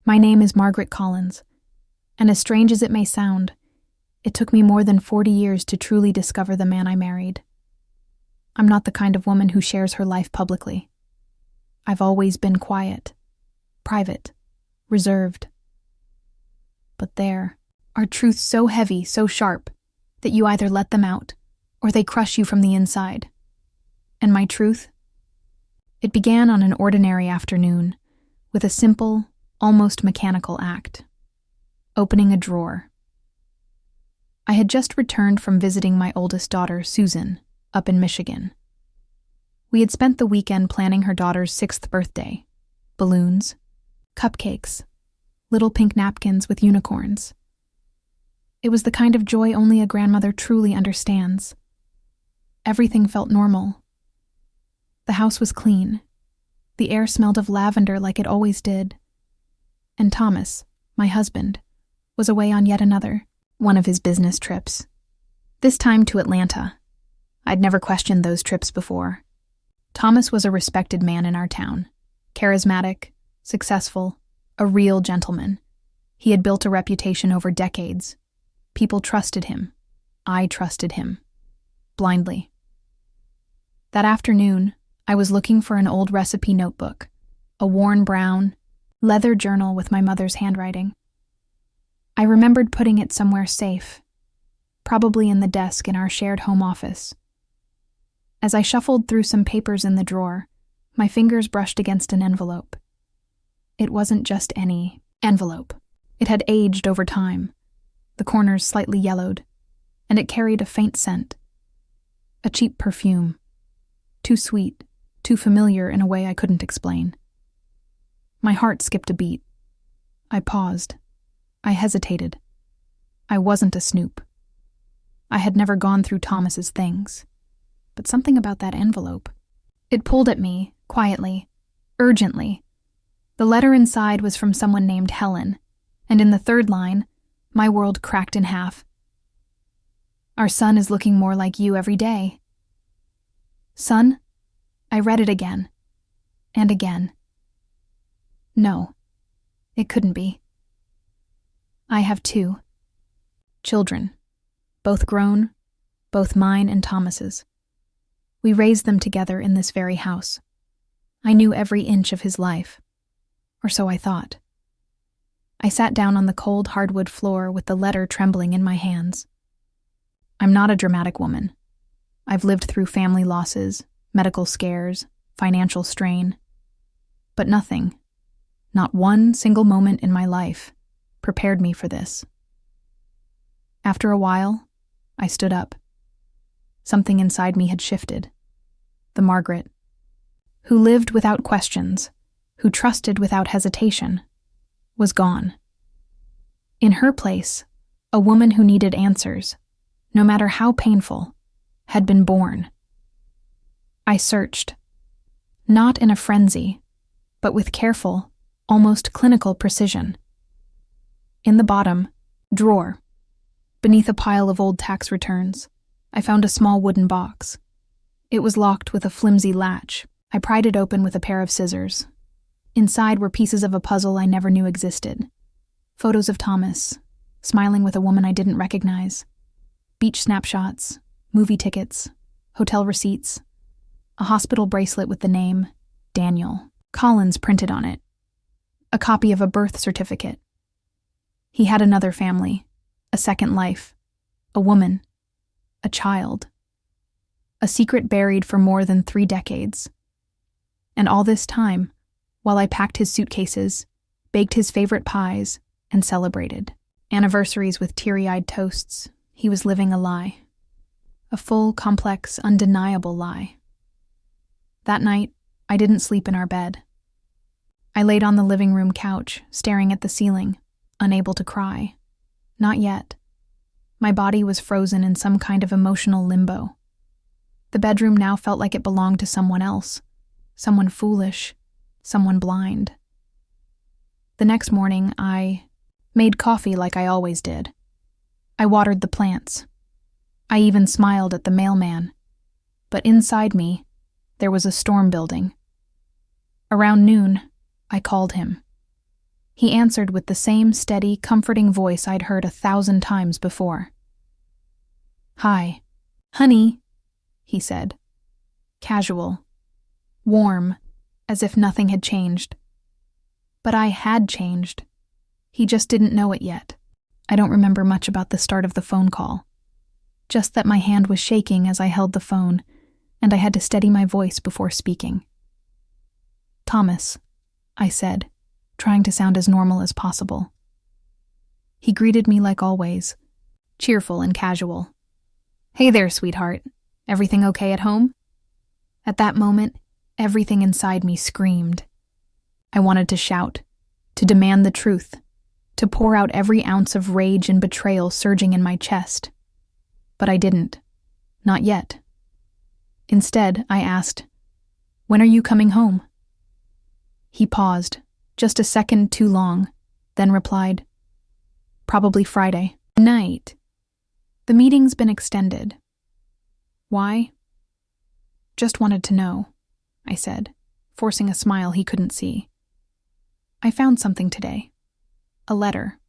My name is Margaret Collins, and as strange as it may sound, it took me more than 40 years to truly discover the man I married. I'm not the kind of woman who shares her life publicly. I've always been quiet, private, reserved. But there are truths so heavy, so sharp, that you either let them out or they crush you from the inside. And my truth? It began on an ordinary afternoon with a simple, almost mechanical act: opening a drawer. I had just returned from visiting my oldest daughter, Susan, up in Michigan. We had spent the weekend planning her daughter's 6th birthday. Balloons, cupcakes, little pink napkins with unicorns. It was the kind of joy only a grandmother truly understands. Everything felt normal. The house was clean. The air smelled of lavender like it always did. And Thomas, my husband, was away on yet another, one of his business trips. This time to Atlanta. I'd never questioned those trips before. Thomas was a respected man in our town. Charismatic, successful, a real gentleman. He had built a reputation over decades. People trusted him. I trusted him. Blindly. That afternoon, I was looking for an old recipe notebook, a worn brown, leather journal with my mother's handwriting. I remembered putting it somewhere safe, probably in the desk in our shared home office. As I shuffled through some papers in the drawer, my fingers brushed against an envelope. It wasn't just any envelope. It had aged over time, the corners slightly yellowed, and it carried a faint scent. A cheap perfume. Too sweet, too familiar in a way I couldn't explain. My heart skipped a beat. I paused. I hesitated. I wasn't a snoop. I had never gone through Thomas's things. But something about that envelope. It pulled at me, quietly, urgently. The letter inside was from someone named Helen, and in the third line, my world cracked in half. Our son is looking more like you every day. Son? I read it again. And again. No, it couldn't be. I have 2 children, both grown, both mine and Thomas's. We raised them together in this very house. I knew every inch of his life, or so I thought. I sat down on the cold hardwood floor with the letter trembling in my hands. I'm not a dramatic woman. I've lived through family losses, medical scares, financial strain. But nothing, not one single moment in my life, prepared me for this. After a while, I stood up. Something inside me had shifted. The Margaret, who lived without questions, who trusted without hesitation, was gone. In her place, a woman who needed answers, no matter how painful, had been born. I searched, not in a frenzy, but with careful, almost clinical precision. In the bottom drawer, beneath a pile of old tax returns, I found a small wooden box. It was locked with a flimsy latch. I pried it open with a pair of scissors. Inside were pieces of a puzzle I never knew existed. Photos of Thomas, smiling with a woman I didn't recognize. Beach snapshots, movie tickets, hotel receipts. A hospital bracelet with the name Daniel Collins printed on it. A copy of a birth certificate. He had another family, a second life, a woman, a child. A secret buried for more than 3 decades. And all this time, while I packed his suitcases, baked his favorite pies, and celebrated anniversaries with teary-eyed toasts, he was living a lie. A full, complex, undeniable lie. That night, I didn't sleep in our bed. I laid on the living room couch, staring at the ceiling, unable to cry. Not yet. My body was frozen in some kind of emotional limbo. The bedroom now felt like it belonged to someone else, someone foolish, someone blind. The next morning, I made coffee like I always did. I watered the plants. I even smiled at the mailman. But inside me, there was a storm building. Around noon, I called him. He answered with the same steady, comforting voice I'd heard 1,000 times before. "Hi. Honey," he said. Casual. Warm, as if nothing had changed. But I had changed. He just didn't know it yet. I don't remember much about the start of the phone call. Just that my hand was shaking as I held the phone, and I had to steady my voice before speaking. "Thomas," I said, trying to sound as normal as possible. He greeted me like always, cheerful and casual. "Hey there, sweetheart. Everything okay at home?" At that moment, everything inside me screamed. I wanted to shout, to demand the truth, to pour out every ounce of rage and betrayal surging in my chest. But I didn't. Not yet. Instead, I asked, "When are you coming home?" He paused, just a second too long, then replied, "Probably Friday night. The meeting's been extended." "Why?" "Just wanted to know," I said, forcing a smile he couldn't see. "I found something today. A letter."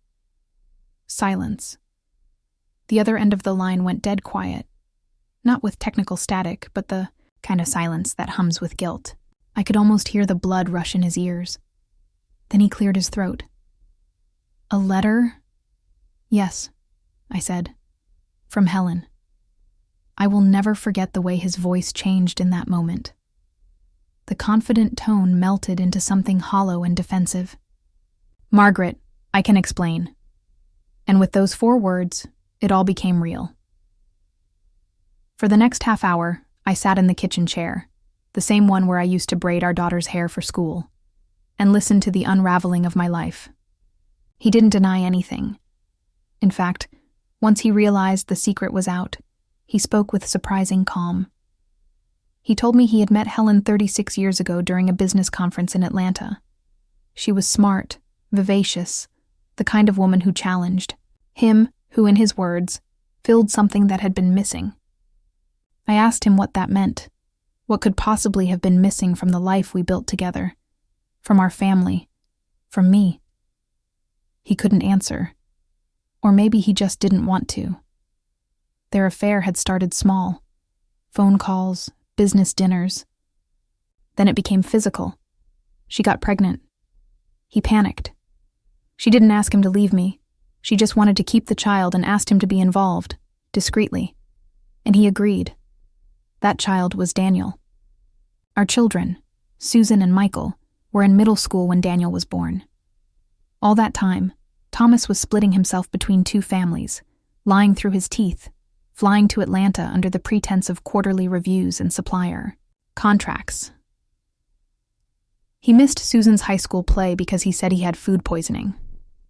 Silence. The other end of the line went dead quiet. Not with technical static, but the kind of silence that hums with guilt. I could almost hear the blood rush in his ears. Then he cleared his throat. "A letter?" "Yes," I said. "From Helen." I will never forget the way his voice changed in that moment. The confident tone melted into something hollow and defensive. "Margaret, I can explain." And with those 4 words, it all became real. For the next half hour, I sat in the kitchen chair, the same one where I used to braid our daughter's hair for school, and listened to the unraveling of my life. He didn't deny anything. In fact, once he realized the secret was out, he spoke with surprising calm. He told me he had met Helen 36 years ago during a business conference in Atlanta. She was smart, vivacious, the kind of woman who challenged him, who, in his words, filled something that had been missing. I asked him what that meant, what could possibly have been missing from the life we built together, from our family, from me. He couldn't answer. Or maybe he just didn't want to. Their affair had started small. Phone calls, business dinners. Then it became physical. She got pregnant. He panicked. She didn't ask him to leave me. She just wanted to keep the child and asked him to be involved, discreetly. And he agreed. That child was Daniel. Our children, Susan and Michael, were in middle school when Daniel was born. All that time, Thomas was splitting himself between 2 families, lying through his teeth, flying to Atlanta under the pretense of quarterly reviews and supplier contracts. He missed Susan's high school play because he said he had food poisoning.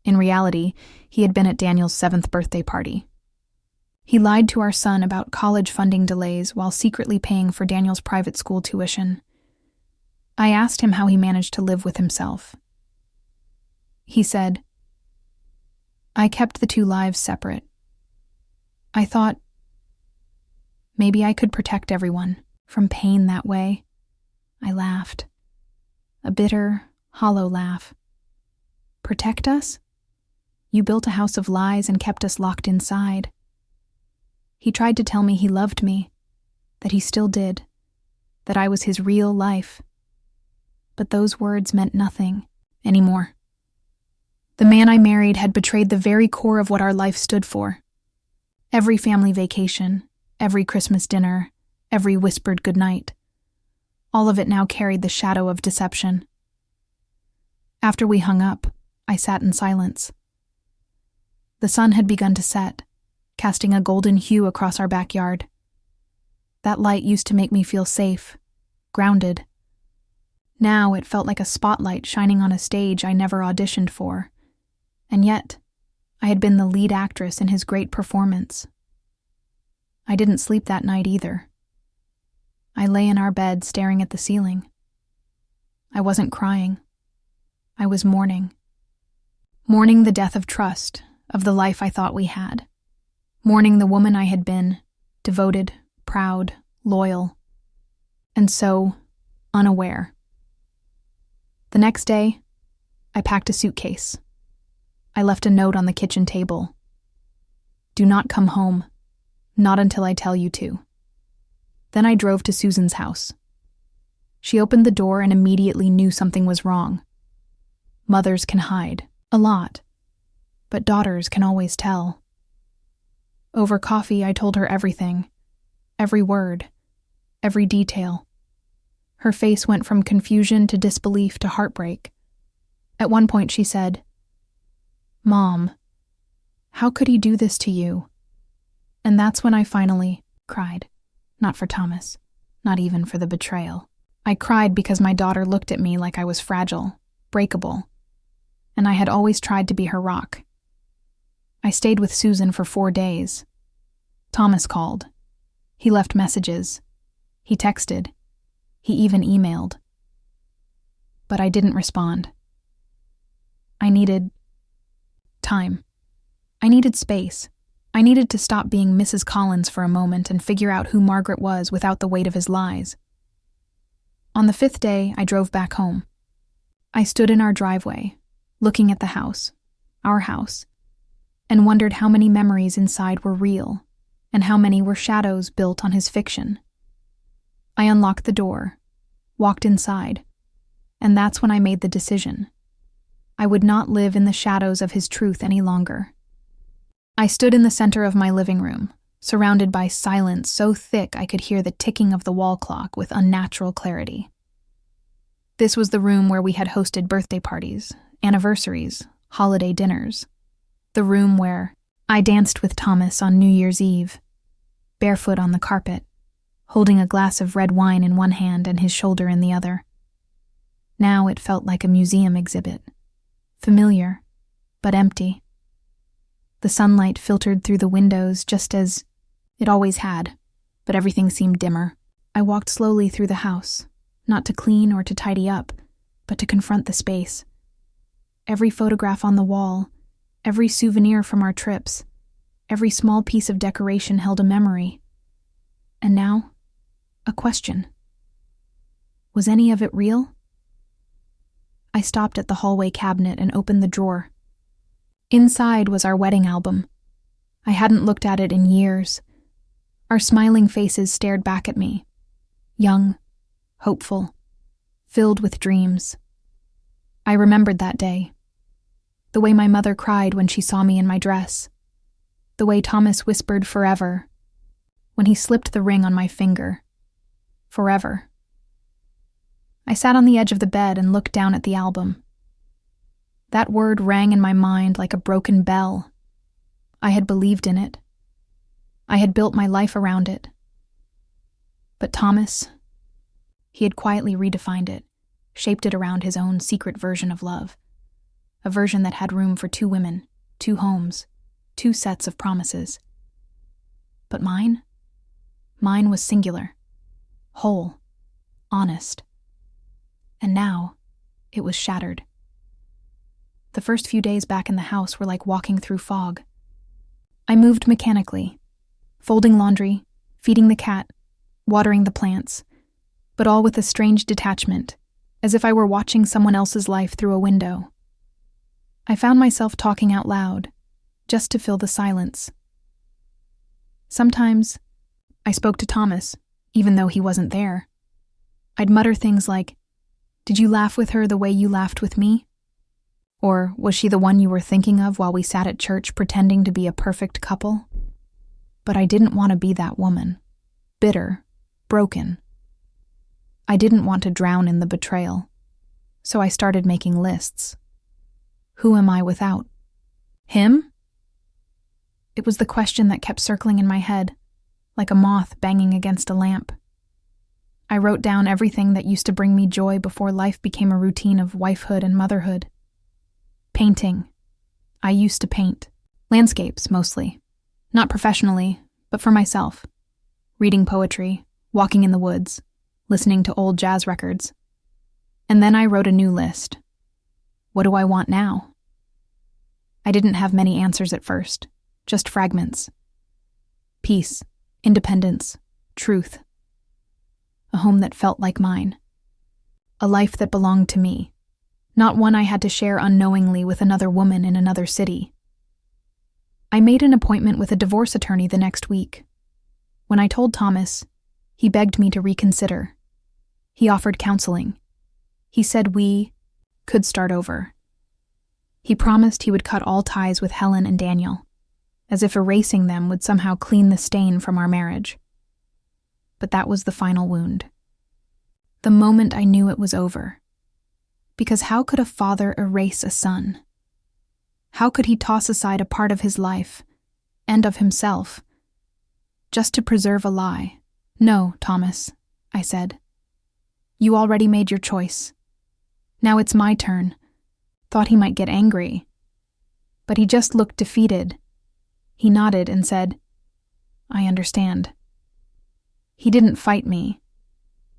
In reality, he had been at Daniel's 7th birthday party. He lied to our son about college funding delays while secretly paying for Daniel's private school tuition. I asked him how he managed to live with himself. He said, "I kept the 2 lives separate. I thought maybe I could protect everyone from pain that way." I laughed. A bitter, hollow laugh. "Protect us? You built a house of lies and kept us locked inside." He tried to tell me he loved me, that he still did, that I was his real life. But those words meant nothing anymore. The man I married had betrayed the very core of what our life stood for. Every family vacation, every Christmas dinner, every whispered goodnight. All of it now carried the shadow of deception. After we hung up, I sat in silence. The sun had begun to set, casting a golden hue across our backyard. That light used to make me feel safe, grounded. Now it felt like a spotlight shining on a stage I never auditioned for. And yet, I had been the lead actress in his great performance. I didn't sleep that night either. I lay in our bed staring at the ceiling. I wasn't crying. I was mourning. Mourning the death of trust, of the life I thought we had. Mourning the woman I had been, devoted, proud, loyal, and so unaware. The next day, I packed a suitcase. I left a note on the kitchen table. Do not come home. Not until I tell you to. Then I drove to Susan's house. She opened the door and immediately knew something was wrong. Mothers can hide, a lot, but daughters can always tell. Over coffee, I told her everything, every word, every detail. Her face went from confusion to disbelief to heartbreak. At one point she said, "Mom, how could he do this to you?" And that's when I finally cried. Not for Thomas, not even for the betrayal. I cried because my daughter looked at me like I was fragile, breakable, and I had always tried to be her rock. I stayed with Susan for 4 days. Thomas called. He left messages. He texted. He even emailed. But I didn't respond. I needed time. I needed space. I needed to stop being Mrs. Collins for a moment and figure out who Margaret was without the weight of his lies. On the 5th day, I drove back home. I stood in our driveway, looking at the house, our house, and wondered how many memories inside were real and how many were shadows built on his fiction. I unlocked the door, walked inside, and that's when I made the decision. I would not live in the shadows of his truth any longer. I stood in the center of my living room, surrounded by silence so thick I could hear the ticking of the wall clock with unnatural clarity. This was the room where we had hosted birthday parties, anniversaries, holiday dinners. The room where I danced with Thomas on New Year's Eve, barefoot on the carpet, holding a glass of red wine in one hand and his shoulder in the other. Now it felt like a museum exhibit, familiar, but empty. The sunlight filtered through the windows just as it always had, but everything seemed dimmer. I walked slowly through the house, not to clean or to tidy up, but to confront the space. Every photograph on the wall, every souvenir from our trips, every small piece of decoration held a memory. And now, a question. Was any of it real? I stopped at the hallway cabinet and opened the drawer. Inside was our wedding album. I hadn't looked at it in years. Our smiling faces stared back at me, young, hopeful, filled with dreams. I remembered that day. The way my mother cried when she saw me in my dress. The way Thomas whispered forever when he slipped the ring on my finger. Forever. I sat on the edge of the bed and looked down at the album. That word rang in my mind like a broken bell. I had believed in it. I had built my life around it. But Thomas, he had quietly redefined it, shaped it around his own secret version of love. A version that had room for 2 women, 2 homes, 2 sets of promises. But mine was singular, whole, honest. And now, it was shattered. The first few days back in the house were like walking through fog. I moved mechanically, folding laundry, feeding the cat, watering the plants, but all with a strange detachment, as if I were watching someone else's life through a window. I found myself talking out loud, just to fill the silence. Sometimes, I spoke to Thomas, even though he wasn't there. I'd mutter things like, "Did you laugh with her the way you laughed with me?" Or, "Was she the one you were thinking of while we sat at church pretending to be a perfect couple?" But I didn't want to be that woman. Bitter, broken. I didn't want to drown in the betrayal. So I started making lists. Who am I without? Him? It was the question that kept circling in my head, like a moth banging against a lamp. I wrote down everything that used to bring me joy before life became a routine of wifehood and motherhood. Painting. I used to paint. Landscapes, mostly. Not professionally, but for myself. Reading poetry, walking in the woods, listening to old jazz records. And then I wrote a new list. What do I want now? I didn't have many answers at first, just fragments. Peace, independence, truth. A home that felt like mine. A life that belonged to me. not one I had to share unknowingly with another woman in another city. I made an appointment with a divorce attorney the next week. When I told Thomas, he begged me to reconsider. He offered counseling. He said we could start over. He promised he would cut all ties with Helen and Daniel, as if erasing them would somehow clean the stain from our marriage. But that was the final wound. The moment I knew it was over. Because how could a father erase a son? How could he toss aside a part of his life, and of himself, just to preserve a lie? No, Thomas, I said. You already made your choice. Now it's my turn. Thought he might get angry. But he just looked defeated. He nodded and said, I understand. He didn't fight me.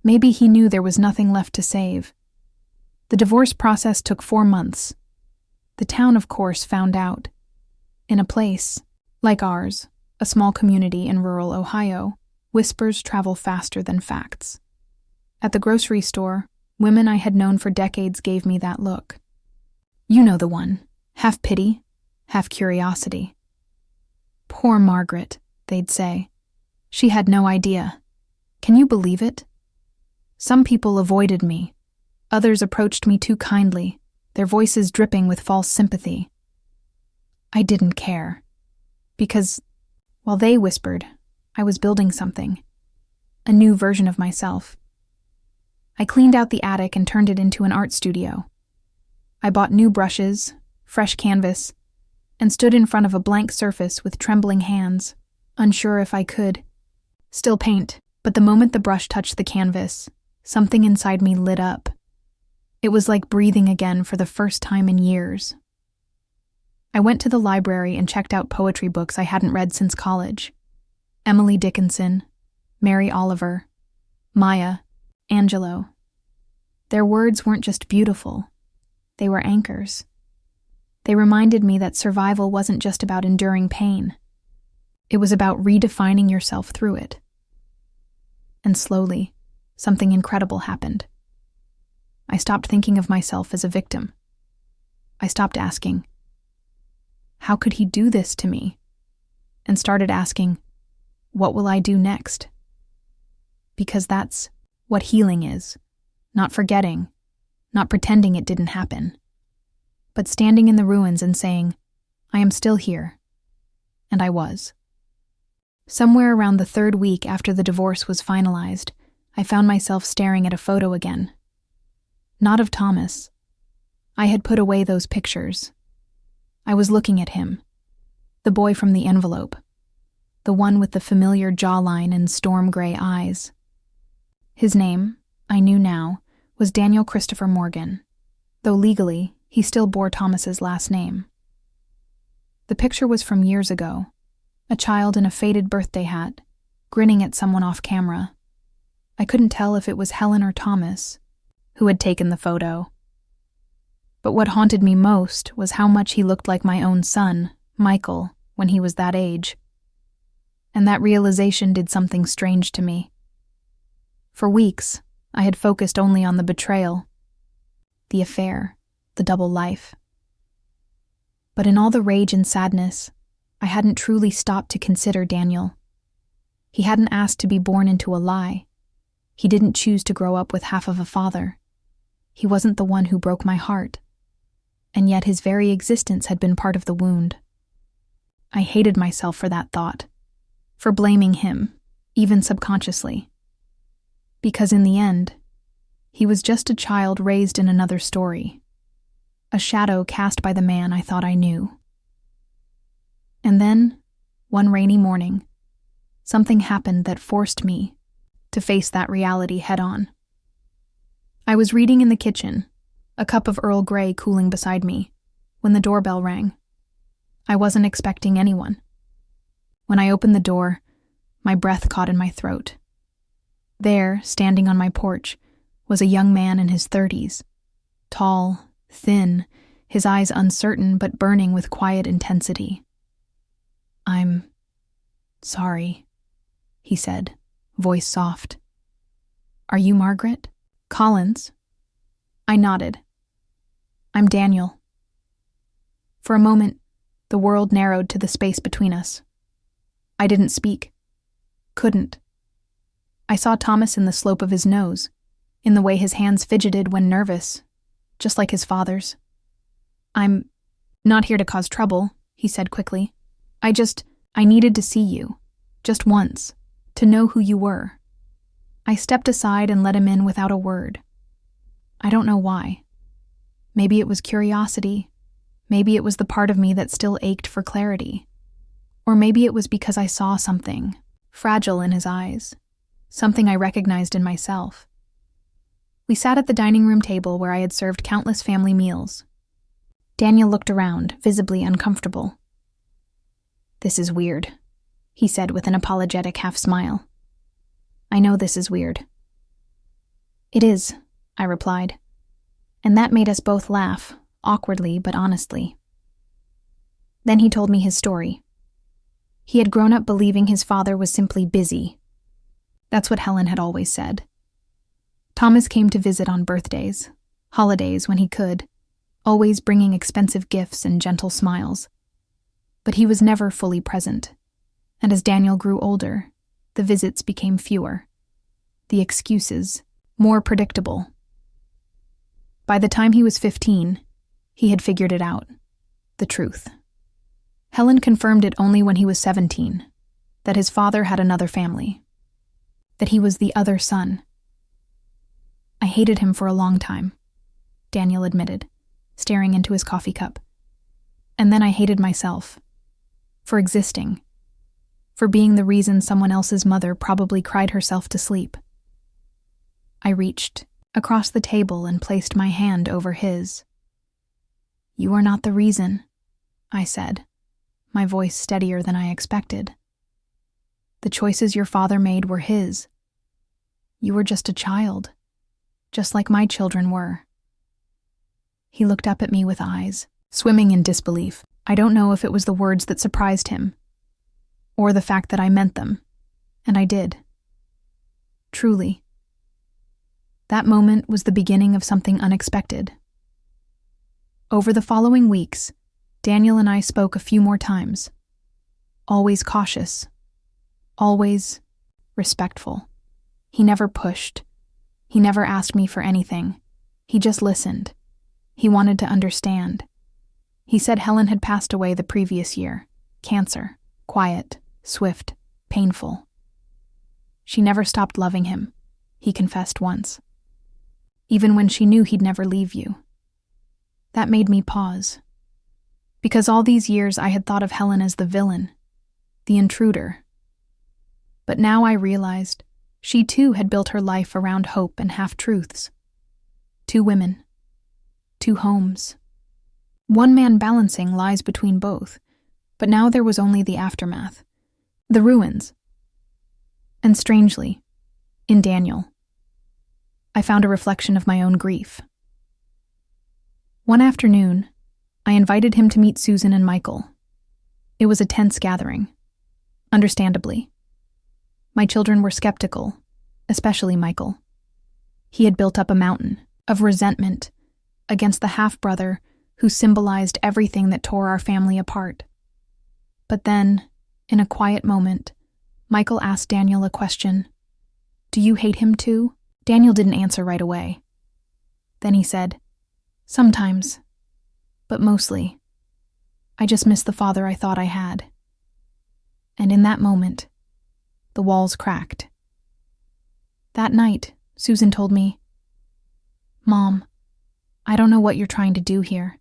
Maybe he knew there was nothing left to save. The divorce process took 4 months. The town, of course, found out. In a place like ours, a small community in rural Ohio, whispers travel faster than facts. At the grocery store, women I had known for decades gave me that look. You know the one, half pity, half curiosity. Poor Margaret, they'd say. She had no idea. Can you believe it? Some people avoided me. Others approached me too kindly, their voices dripping with false sympathy. I didn't care. Because, while they whispered, I was building something. A new version of myself. I cleaned out the attic and turned it into an art studio. I bought new brushes, fresh canvas, and stood in front of a blank surface with trembling hands, unsure if I could still paint. But the moment the brush touched the canvas, something inside me lit up. It was like breathing again for the first time in years. I went to the library and checked out poetry books I hadn't read since college. Emily Dickinson, Mary Oliver, Maya, Angelou. Their words weren't just beautiful, they were anchors. They reminded me that survival wasn't just about enduring pain. It was about redefining yourself through it. And slowly, something incredible happened. I stopped thinking of myself as a victim. I stopped asking, how could he do this to me? And started asking, what will I do next? Because that's what healing is. Not forgetting, not pretending it didn't happen, but standing in the ruins and saying, I am still here. And I was. Somewhere around the 3rd week after the divorce was finalized, I found myself staring at a photo again. Not of Thomas. I had put away those pictures. I was looking at him, the boy from the envelope, the one with the familiar jawline and storm gray eyes. His name, I knew now, was Daniel Christopher Morgan, though legally he still bore Thomas's last name. The picture was from years ago, a child in a faded birthday hat, grinning at someone off camera. I couldn't tell if it was Helen or Thomas who had taken the photo. But what haunted me most was how much he looked like my own son, Michael, when he was that age. And that realization did something strange to me. For weeks, I had focused only on the betrayal, the affair, the double life. But in all the rage and sadness, I hadn't truly stopped to consider Daniel. He hadn't asked to be born into a lie. He didn't choose to grow up with half of a father. He wasn't the one who broke my heart. And yet his very existence had been part of the wound. I hated myself for that thought, for blaming him, even subconsciously. Because in the end, he was just a child raised in another story, a shadow cast by the man I thought I knew. And then, one rainy morning, something happened that forced me to face that reality head-on. I was reading in the kitchen, a cup of Earl Grey cooling beside me, when the doorbell rang. I wasn't expecting anyone. When I opened the door, my breath caught in my throat. There, standing on my porch, was a young man in his 30s, tall, thin, his eyes uncertain but burning with quiet intensity. I'm sorry, he said, voice soft. Are you Margaret? Collins? I nodded. I'm Daniel. For a moment, the world narrowed to the space between us. I didn't speak. Couldn't. I saw Thomas in the slope of his nose, in the way his hands fidgeted when nervous, just like his father's. I'm not here to cause trouble, he said quickly. I needed to see you, just once, to know who you were. I stepped aside and let him in without a word. I don't know why. Maybe it was curiosity. Maybe it was the part of me that still ached for clarity. Or maybe it was because I saw something fragile in his eyes, something I recognized in myself. We sat at the dining room table where I had served countless family meals. Daniel looked around, visibly uncomfortable. "This is weird," he said with an apologetic half-smile. "I know this is weird." "It is," I replied, and that made us both laugh, awkwardly but honestly. Then he told me his story. He had grown up believing his father was simply busy. That's what Helen had always said. Thomas came to visit on birthdays, holidays when he could, always bringing expensive gifts and gentle smiles. But he was never fully present, and as Daniel grew older, the visits became fewer, the excuses more predictable. By the time he was 15, he had figured it out, the truth. Helen confirmed it only when he was 17, that his father had another family, that he was the other son. I hated him for a long time, Daniel admitted, staring into his coffee cup. And then I hated myself. For existing. For being the reason someone else's mother probably cried herself to sleep. I reached across the table and placed my hand over his. "You are not the reason," I said, my voice steadier than I expected. "The choices your father made were his. You were just a child, just like my children were." He looked up at me with eyes swimming in disbelief. I don't know if it was the words that surprised him, or the fact that I meant them, and I did. Truly. That moment was the beginning of something unexpected. Over the following weeks, Daniel and I spoke a few more times. Always cautious. Always respectful. He never pushed. He never asked me for anything. He just listened. He wanted to understand. He said Helen had passed away the previous year. Cancer. Quiet. Swift. Painful. She never stopped loving him, he confessed once. Even when she knew he'd never leave you. That made me pause. Because all these years I had thought of Helen as the villain, the intruder. But now I realized she too had built her life around hope and half-truths. 2 women. 2 homes. One man balancing lies between both, but now there was only the aftermath. The ruins. And strangely, in Daniel, I found a reflection of my own grief. One afternoon, I invited him to meet Susan and Michael. It was a tense gathering, understandably. My children were skeptical, especially Michael. He had built up a mountain of resentment against the half-brother who symbolized everything that tore our family apart. But then, in a quiet moment, Michael asked Daniel a question. "Do you hate him too?" Daniel didn't answer right away. Then he said, "Sometimes, but mostly. I just miss the father I thought I had." And in that moment, the walls cracked. That night, Susan told me, "Mom, I don't know what you're trying to do here.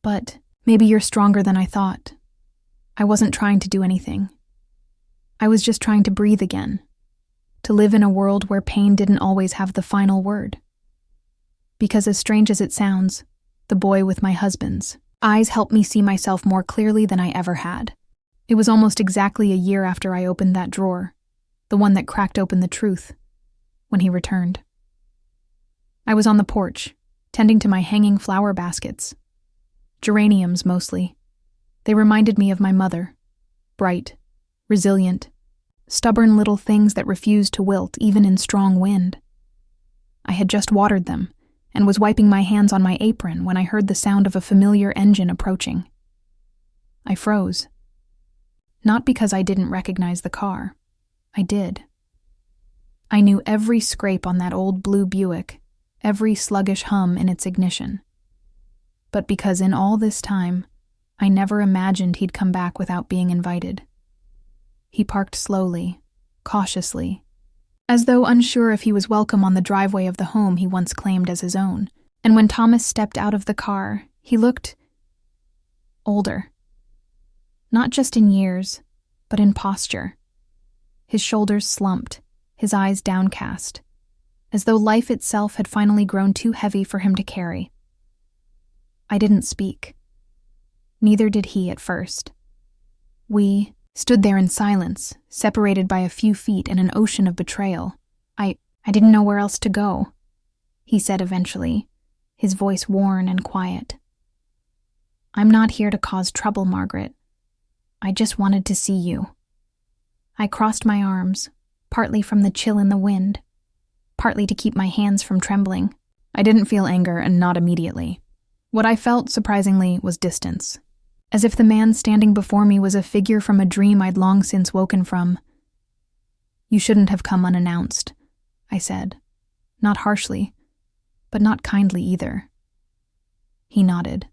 But maybe you're stronger than I thought. I wasn't trying to do anything. I was just trying to breathe again, to live in a world where pain didn't always have the final word." Because as strange as it sounds, the boy with my husband's eyes helped me see myself more clearly than I ever had. It was almost exactly a year after I opened that drawer, the one that cracked open the truth, when he returned. I was on the porch, tending to my hanging flower baskets. Geraniums, mostly. They reminded me of my mother. Bright, resilient, stubborn little things that refused to wilt even in strong wind. I had just watered them, and was wiping my hands on my apron when I heard the sound of a familiar engine approaching. I froze. Not because I didn't recognize the car. I did. I knew every scrape on that old blue Buick, every sluggish hum in its ignition. But because in all this time, I never imagined he'd come back without being invited. He parked slowly, cautiously, as though unsure if he was welcome on the driveway of the home he once claimed as his own. And when Thomas stepped out of the car, he looked older. Not just in years, but in posture. His shoulders slumped, his eyes downcast, as though life itself had finally grown too heavy for him to carry. I didn't speak. Neither did he at first. We stood there in silence, separated by a few feet in an ocean of betrayal. I didn't know where else to go, he said eventually, his voice worn and quiet. I'm not here to cause trouble, Margaret. I just wanted to see you. I crossed my arms, partly from the chill in the wind, partly to keep my hands from trembling. I didn't feel anger, and not immediately. What I felt, surprisingly, was distance, as if the man standing before me was a figure from a dream I'd long since woken from. You shouldn't have come unannounced, I said, not harshly, but not kindly either. He nodded.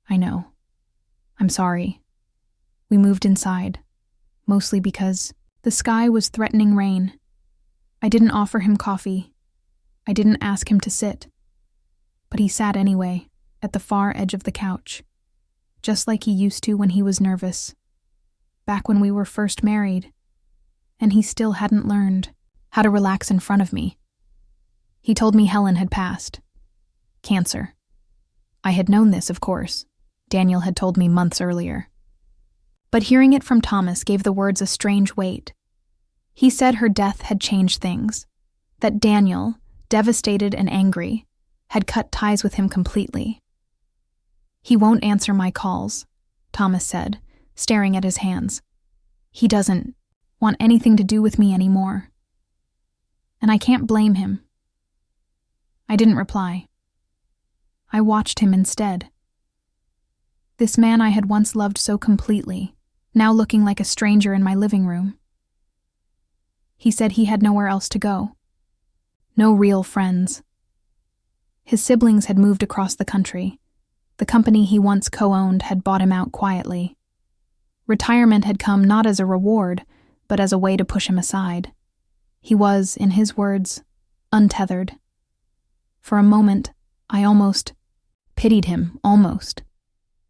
I know. I'm sorry. We moved inside, mostly because the sky was threatening rain. I didn't offer him coffee. I didn't ask him to sit. But he sat anyway, at the far edge of the couch, just like he used to when he was nervous, back when we were first married, and he still hadn't learned how to relax in front of me. He told me Helen had passed. Cancer. I had known this, of course. Daniel had told me months earlier. But hearing it from Thomas gave the words a strange weight. He said her death had changed things, that Daniel, devastated and angry, had cut ties with him completely. He won't answer my calls, Thomas said, staring at his hands. He doesn't want anything to do with me anymore. And I can't blame him. I didn't reply. I watched him instead. This man I had once loved so completely, now looking like a stranger in my living room. He said he had nowhere else to go. No real friends. His siblings had moved across the country. The company he once co-owned had bought him out quietly. Retirement had come not as a reward, but as a way to push him aside. He was, in his words, untethered. For a moment, I almost pitied him, almost.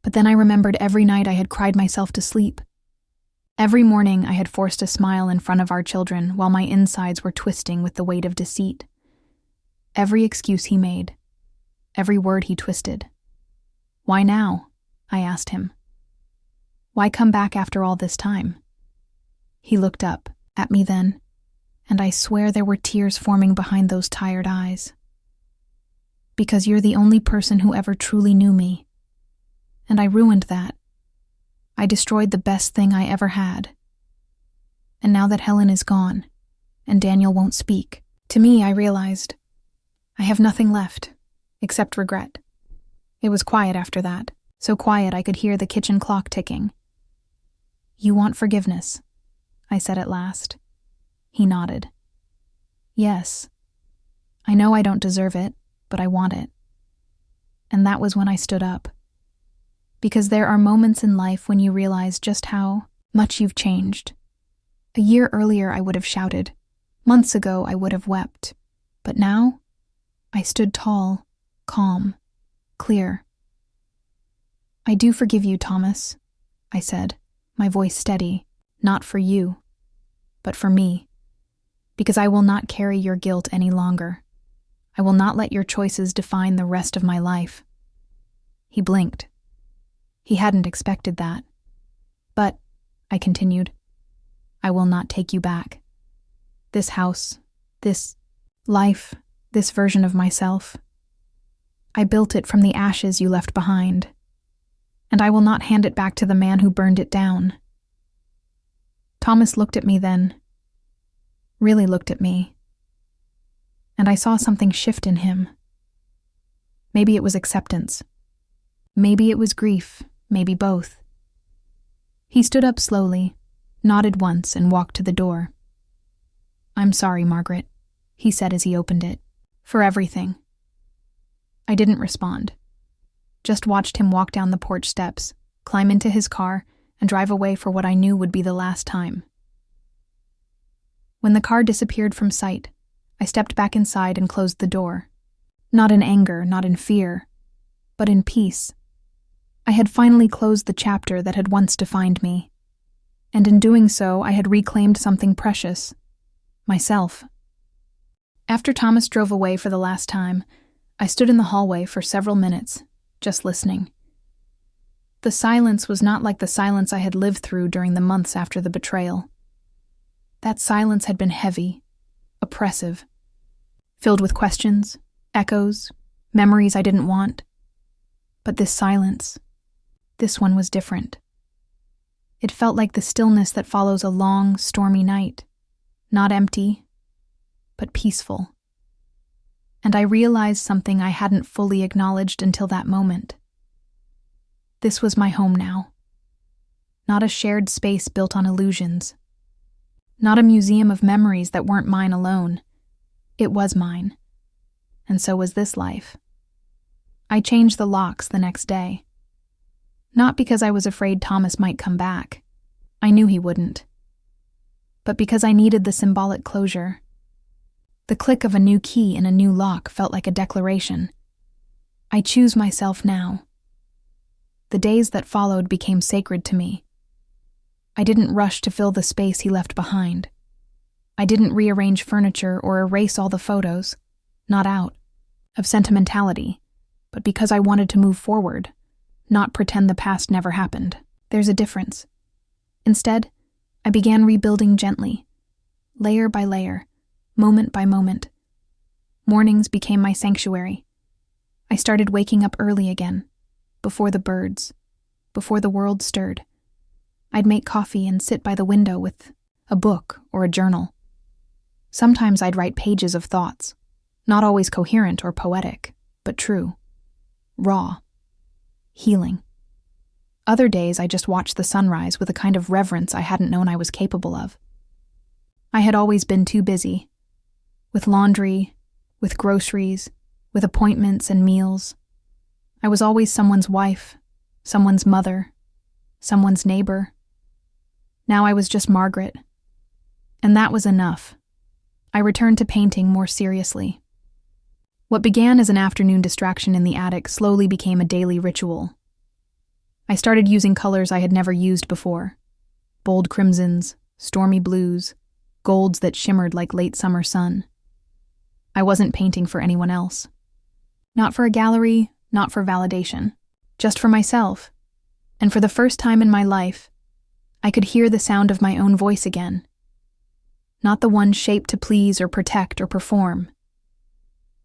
But then I remembered every night I had cried myself to sleep. Every morning I had forced a smile in front of our children while my insides were twisting with the weight of deceit. Every excuse he made. Every word he twisted. Why now? I asked him. Why come back after all this time? He looked up at me then, and I swear there were tears forming behind those tired eyes. Because you're the only person who ever truly knew me. And I ruined that. I destroyed the best thing I ever had. And now that Helen is gone, and Daniel won't speak, to me I realized I have nothing left, except regret. It was quiet after that, so quiet I could hear the kitchen clock ticking. You want forgiveness, I said at last. He nodded. Yes. I know I don't deserve it, but I want it. And that was when I stood up. Because there are moments in life when you realize just how much you've changed. A year earlier I would have shouted. Months ago I would have wept. But now, I stood tall, calm, clear. I do forgive you, Thomas, I said, my voice steady, not for you, but for me. Because I will not carry your guilt any longer. I will not let your choices define the rest of my life. He blinked. He hadn't expected that. But, I continued, I will not take you back. This house, this life, this version of myself, I built it from the ashes you left behind, and I will not hand it back to the man who burned it down. Thomas looked at me then, really looked at me. and I saw something shift in him. Maybe it was acceptance. Maybe it was grief, maybe both. He stood up slowly, nodded once, and walked to the door. "I'm sorry, Margaret," he said as he opened it, "for everything." I didn't respond. Just watched him walk down the porch steps, climb into his car, and drive away for what I knew would be the last time. When the car disappeared from sight, I stepped back inside and closed the door. Not in anger, not in fear, but in peace. I had finally closed the chapter that had once defined me. And in doing so, I had reclaimed something precious. Myself. After Thomas drove away for the last time, I stood in the hallway for several minutes, just listening. The silence was not like the silence I had lived through during the months after the betrayal. That silence had been heavy, oppressive, filled with questions, echoes, memories I didn't want. But this silence, this one was different. It felt like the stillness that follows a long, stormy night, not empty, but peaceful. And I realized something I hadn't fully acknowledged until that moment. This was my home now. Not a shared space built on illusions. Not a museum of memories that weren't mine alone. It was mine. And so was this life. I changed the locks the next day. Not because I was afraid Thomas might come back. I knew he wouldn't. But because I needed the symbolic closure. The click of a new key in a new lock felt like a declaration. I choose myself now. The days that followed became sacred to me. I didn't rush to fill the space he left behind. I didn't rearrange furniture or erase all the photos, not out of sentimentality, but because I wanted to move forward, not pretend the past never happened. There's a difference. Instead, I began rebuilding gently, layer by layer, moment by moment. Mornings became my sanctuary. I started waking up early again, before the birds, before the world stirred. I'd make coffee and sit by the window with a book or a journal. Sometimes I'd write pages of thoughts, not always coherent or poetic, but true, raw, healing. Other days I just watched the sunrise with a kind of reverence I hadn't known I was capable of. I had always been too busy, with laundry, with groceries, with appointments and meals. I was always someone's wife, someone's mother, someone's neighbor. Now I was just Margaret. And that was enough. I returned to painting more seriously. What began as an afternoon distraction in the attic slowly became a daily ritual. I started using colors I had never used before. Bold crimsons, stormy blues, golds that shimmered like late summer sun. I wasn't painting for anyone else. Not for a gallery, not for validation. Just for myself. And for the first time in my life, I could hear the sound of my own voice again. Not the one shaped to please or protect or perform,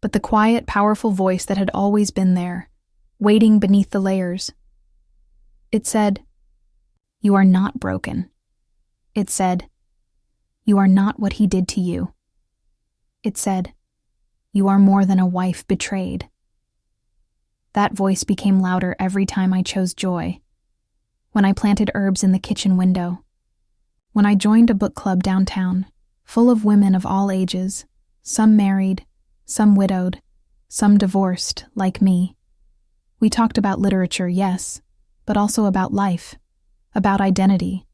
but the quiet, powerful voice that had always been there, waiting beneath the layers. It said, "You are not broken." It said, "You are not what he did to you." It said, "You are more than a wife betrayed." That voice became louder every time I chose joy. When I planted herbs in the kitchen window. When I joined a book club downtown, full of women of all ages, some married, some widowed, some divorced, like me. We talked about literature, yes, but also about life, about identity,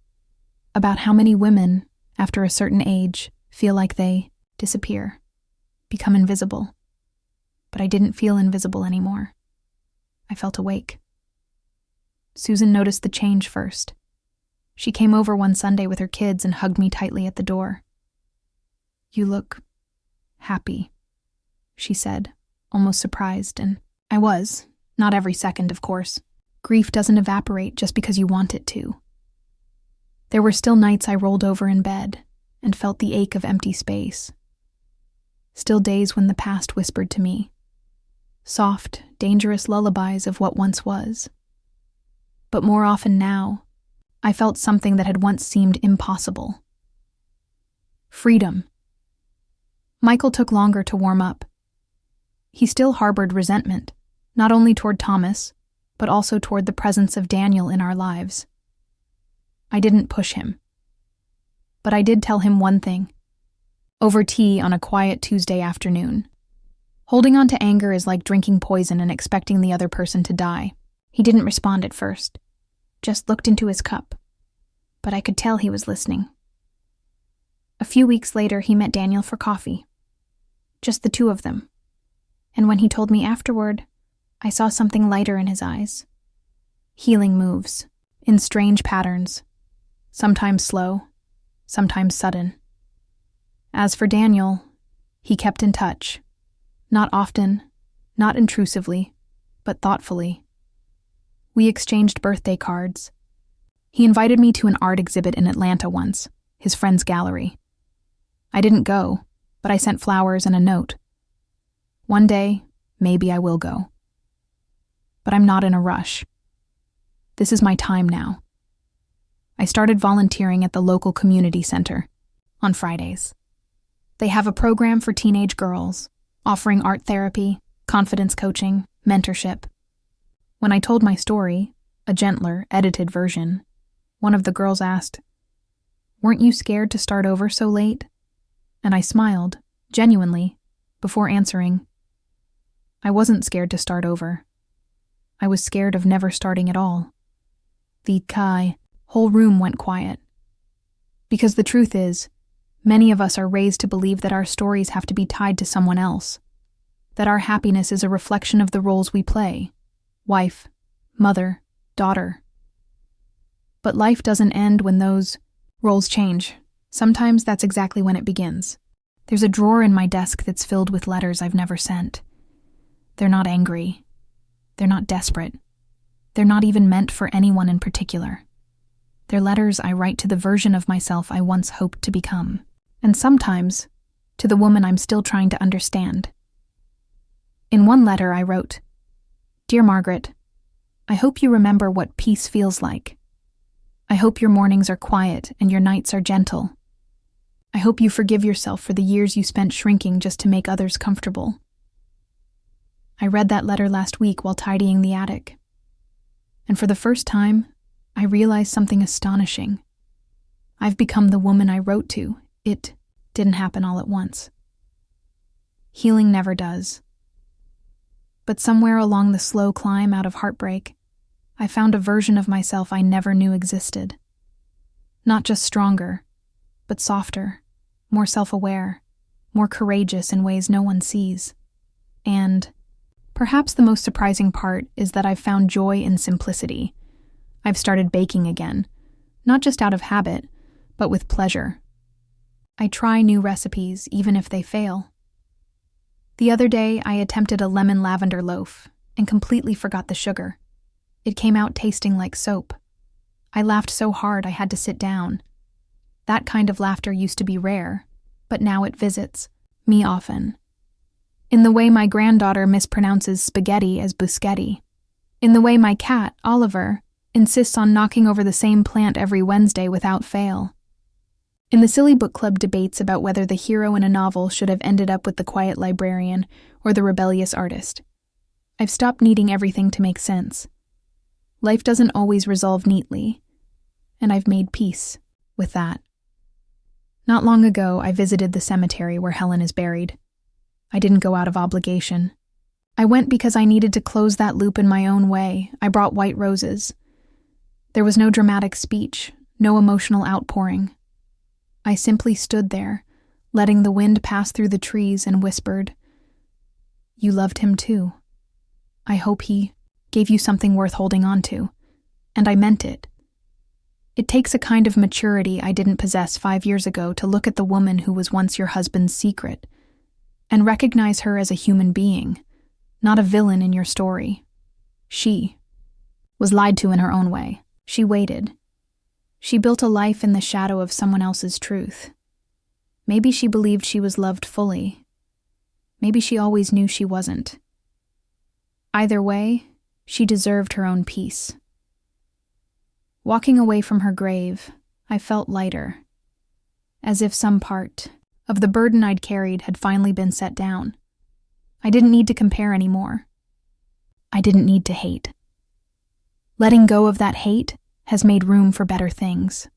about how many women, after a certain age, feel like they disappear, become invisible. But I didn't feel invisible anymore. I felt awake. Susan noticed the change first. She came over one Sunday with her kids and hugged me tightly at the door. "You look happy," she said, almost surprised, and I was, not every second, of course. Grief doesn't evaporate just because you want it to. There were still nights I rolled over in bed and felt the ache of empty space. Still days when the past whispered to me. Soft, dangerous lullabies of what once was. But more often now, I felt something that had once seemed impossible. Freedom. Michael took longer to warm up. He still harbored resentment, not only toward Thomas, but also toward the presence of Daniel in our lives. I didn't push him. But I did tell him one thing. Over tea on a quiet Tuesday afternoon. Holding on to anger is like drinking poison and expecting the other person to die. He didn't respond at first, just looked into his cup. But I could tell he was listening. A few weeks later, he met Daniel for coffee. Just the two of them. And when he told me afterward, I saw something lighter in his eyes. Healing moves, in strange patterns, sometimes slow, sometimes sudden. As for Daniel, he kept in touch. Not often, not intrusively, but thoughtfully. We exchanged birthday cards. He invited me to an art exhibit in Atlanta once, his friend's gallery. I didn't go, but I sent flowers and a note. One day, maybe I will go. But I'm not in a rush. This is my time now. I started volunteering at the local community center on Fridays. They have a program for teenage girls, offering art therapy, confidence coaching, mentorship. When I told my story, a gentler, edited version, one of the girls asked, "Weren't you scared to start over so late?" And I smiled, genuinely, before answering, I wasn't scared to start over. I was scared of never starting at all. The whole room went quiet. Because the truth is, many of us are raised to believe that our stories have to be tied to someone else, that our happiness is a reflection of the roles we play, wife, mother, daughter. But life doesn't end when those roles change. Sometimes that's exactly when it begins. There's a drawer in my desk that's filled with letters I've never sent. They're not angry. They're not desperate. They're not even meant for anyone in particular. They're letters I write to the version of myself I once hoped to become, and sometimes to the woman I'm still trying to understand. In one letter I wrote, "Dear Margaret, I hope you remember what peace feels like. I hope your mornings are quiet and your nights are gentle. I hope you forgive yourself for the years you spent shrinking just to make others comfortable." I read that letter last week while tidying the attic. And for the first time, I realized something astonishing. I've become the woman I wrote to. It didn't happen all at once. Healing never does. But somewhere along the slow climb out of heartbreak, I found a version of myself I never knew existed. Not just stronger, but softer, more self-aware, more courageous in ways no one sees. And perhaps the most surprising part is that I've found joy in simplicity. I've started baking again, not just out of habit, but with pleasure. I try new recipes, even if they fail. The other day, I attempted a lemon lavender loaf and completely forgot the sugar. It came out tasting like soap. I laughed so hard I had to sit down. That kind of laughter used to be rare, but now it visits me often. In the way my granddaughter mispronounces spaghetti as buschetti. In the way my cat, Oliver, insists on knocking over the same plant every Wednesday without fail. In the silly book club debates about whether the hero in a novel should have ended up with the quiet librarian or the rebellious artist. I've stopped needing everything to make sense. Life doesn't always resolve neatly, and I've made peace with that. Not long ago, I visited the cemetery where Helen is buried. I didn't go out of obligation. I went because I needed to close that loop in my own way. I brought white roses. There was no dramatic speech, no emotional outpouring. I simply stood there, letting the wind pass through the trees, and whispered, "You loved him too. I hope he gave you something worth holding on to." And I meant it. It takes a kind of maturity I didn't possess 5 years ago to look at the woman who was once your husband's secret and recognize her as a human being, not a villain in your story. She was lied to in her own way. She waited. She built a life in the shadow of someone else's truth. Maybe she believed she was loved fully. Maybe she always knew she wasn't. Either way, she deserved her own peace. Walking away from her grave, I felt lighter, as if some part of the burden I'd carried had finally been set down. I didn't need to compare anymore. I didn't need to hate. Letting go of that hate has made room for better things.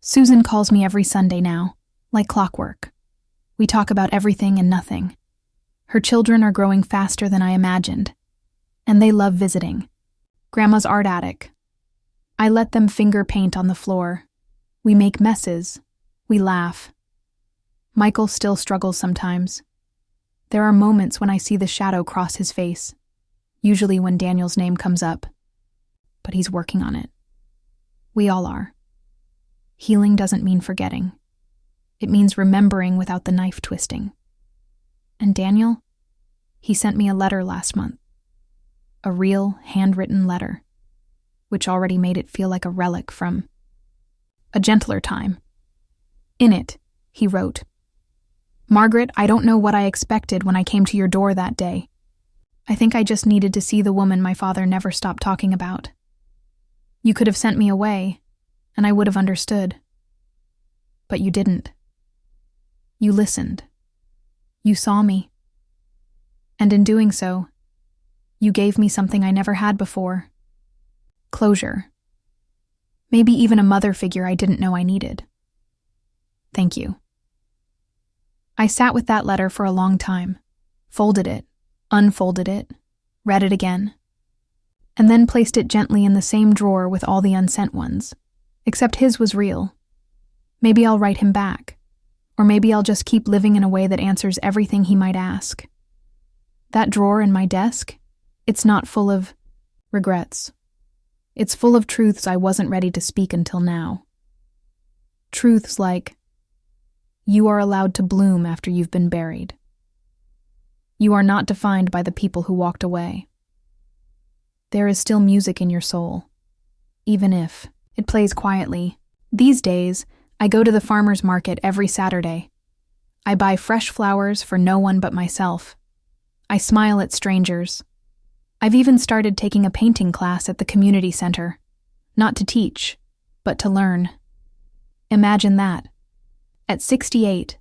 Susan calls me every Sunday now, like clockwork. We talk about everything and nothing. Her children are growing faster than I imagined, and they love visiting. Grandma's art attic. I let them finger paint on the floor. We make messes. We laugh. Michael still struggles sometimes. There are moments when I see the shadow cross his face, usually when Daniel's name comes up. But he's working on it. We all are. Healing doesn't mean forgetting. It means remembering without the knife twisting. And Daniel? He sent me a letter last month. A real, handwritten letter, which already made it feel like a relic from a gentler time. In it, he wrote, "Margaret, I don't know what I expected when I came to your door that day. I think I just needed to see the woman my father never stopped talking about. You could have sent me away, and I would have understood. But you didn't. You listened. You saw me. And in doing so, you gave me something I never had before. Closure. Maybe even a mother figure I didn't know I needed. Thank you." I sat with that letter for a long time, folded it, unfolded it, read it again, and then placed it gently in the same drawer with all the unsent ones, except his was real. Maybe I'll write him back, or maybe I'll just keep living in a way that answers everything he might ask. That drawer in my desk, it's not full of regrets. It's full of truths I wasn't ready to speak until now. Truths like, you are allowed to bloom after you've been buried. You are not defined by the people who walked away. There is still music in your soul, even if it plays quietly. These days, I go to the farmer's market every Saturday. I buy fresh flowers for no one but myself. I smile at strangers. I've even started taking a painting class at the community center, not to teach, but to learn. Imagine that. At 68,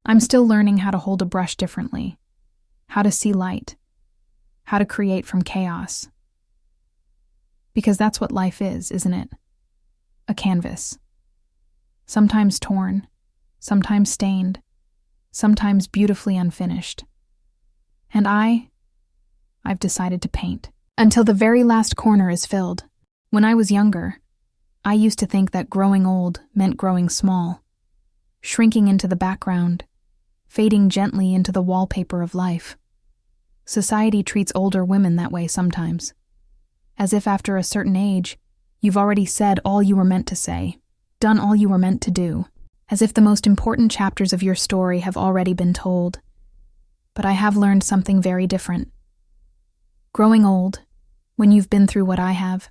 I'm still learning how to hold a brush differently, how to see light, how to create from chaos. Because that's what life is, isn't it? A canvas. Sometimes torn, sometimes stained, sometimes beautifully unfinished. And I've decided to paint until the very last corner is filled. When I was younger, I used to think that growing old meant growing small, shrinking into the background, fading gently into the wallpaper of life. Society treats older women that way sometimes, as if after a certain age, you've already said all you were meant to say, done all you were meant to do, as if the most important chapters of your story have already been told. But I have learned something very different. Growing old, when you've been through what I have,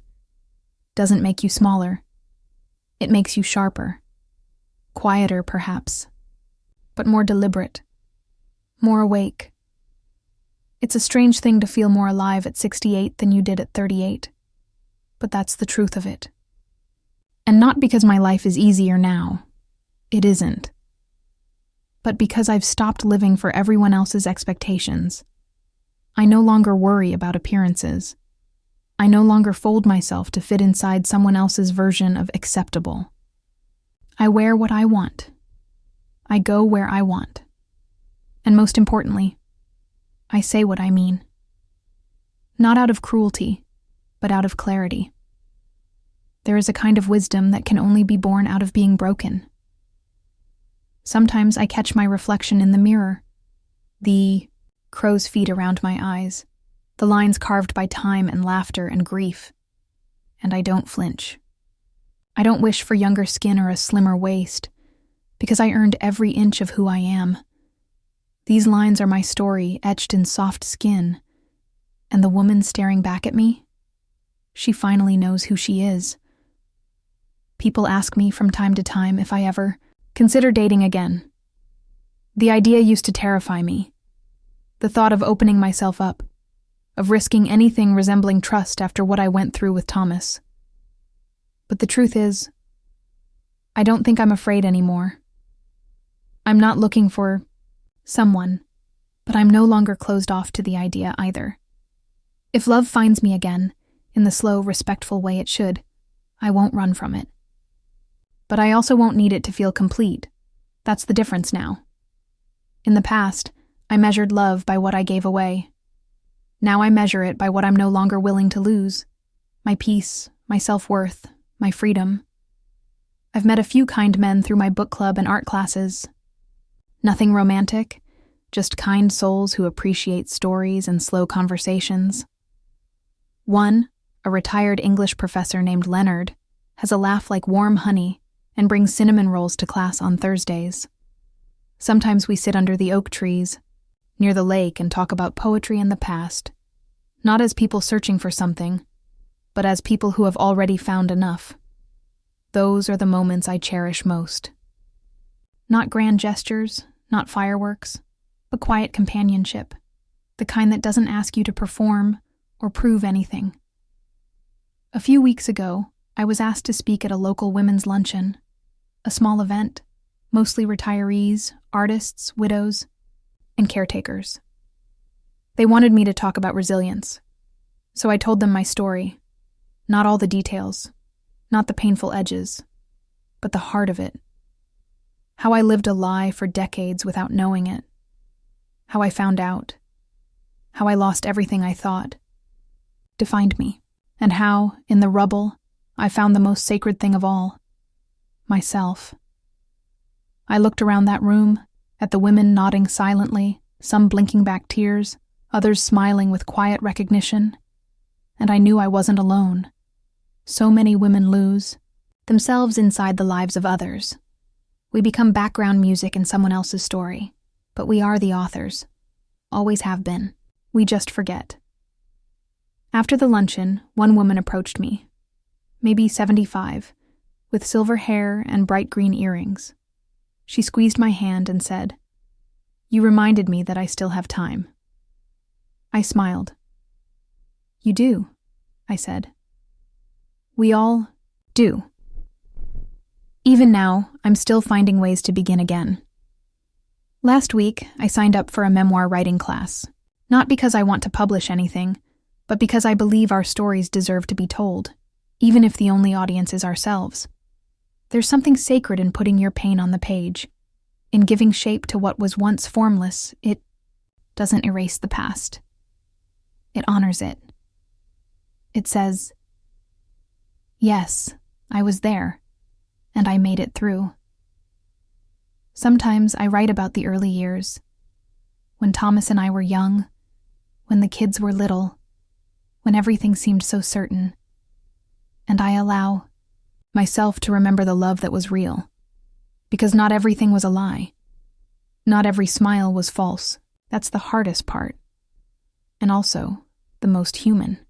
doesn't make you smaller. It makes you sharper. Quieter, perhaps, but more deliberate, more awake. It's a strange thing to feel more alive at 68 than you did at 38, but that's the truth of it. And not because my life is easier now. It isn't. But because I've stopped living for everyone else's expectations. I no longer worry about appearances. I no longer fold myself to fit inside someone else's version of acceptable. I wear what I want. I go where I want. And most importantly, I say what I mean. Not out of cruelty, but out of clarity. There is a kind of wisdom that can only be born out of being broken. Sometimes I catch my reflection in the mirror, the crow's feet around my eyes, the lines carved by time and laughter and grief, and I don't flinch. I don't wish for younger skin or a slimmer waist, because I earned every inch of who I am. These lines are my story etched in soft skin, and the woman staring back at me, she finally knows who she is. People ask me from time to time if I ever consider dating again. The idea used to terrify me. The thought of opening myself up, of risking anything resembling trust after what I went through with Thomas. But the truth is, I don't think I'm afraid anymore. I'm not looking for someone, but I'm no longer closed off to the idea either. If love finds me again, in the slow, respectful way it should, I won't run from it. But I also won't need it to feel complete. That's the difference now. In the past, I measured love by what I gave away. Now I measure it by what I'm no longer willing to lose. My peace, my self-worth, my freedom. I've met a few kind men through my book club and art classes. Nothing romantic, just kind souls who appreciate stories and slow conversations. One, a retired English professor named Leonard, has a laugh like warm honey and brings cinnamon rolls to class on Thursdays. Sometimes we sit under the oak trees, near the lake, and talk about poetry and the past, not as people searching for something, but as people who have already found enough. Those are the moments I cherish most. Not grand gestures, not fireworks, but quiet companionship, the kind that doesn't ask you to perform or prove anything. A few weeks ago, I was asked to speak at a local women's luncheon, a small event, mostly retirees, artists, widows, and caretakers. They wanted me to talk about resilience, so I told them my story, not all the details, not the painful edges, but the heart of it. How I lived a lie for decades without knowing it. How I found out. How I lost everything I thought defined me, and how, in the rubble, I found the most sacred thing of all, myself. I looked around that room, at the women nodding silently, some blinking back tears, others smiling with quiet recognition, and I knew I wasn't alone. So many women lose themselves inside the lives of others. We become background music in someone else's story, but we are the authors. Always have been. We just forget. After the luncheon, one woman approached me, maybe 75, with silver hair and bright green earrings. She squeezed my hand and said, "You reminded me that I still have time." I smiled. "You do," I said. "We all do." Even now, I'm still finding ways to begin again. Last week, I signed up for a memoir writing class, not because I want to publish anything, but because I believe our stories deserve to be told, even if the only audience is ourselves. There's something sacred in putting your pain on the page, in giving shape to what was once formless. It doesn't erase the past. It honors it. It says, "Yes, I was there, and I made it through." Sometimes I write about the early years, when Thomas and I were young, when the kids were little, when everything seemed so certain, and I allow myself to remember the love that was real, because not everything was a lie. Not every smile was false. That's the hardest part, and also the most human.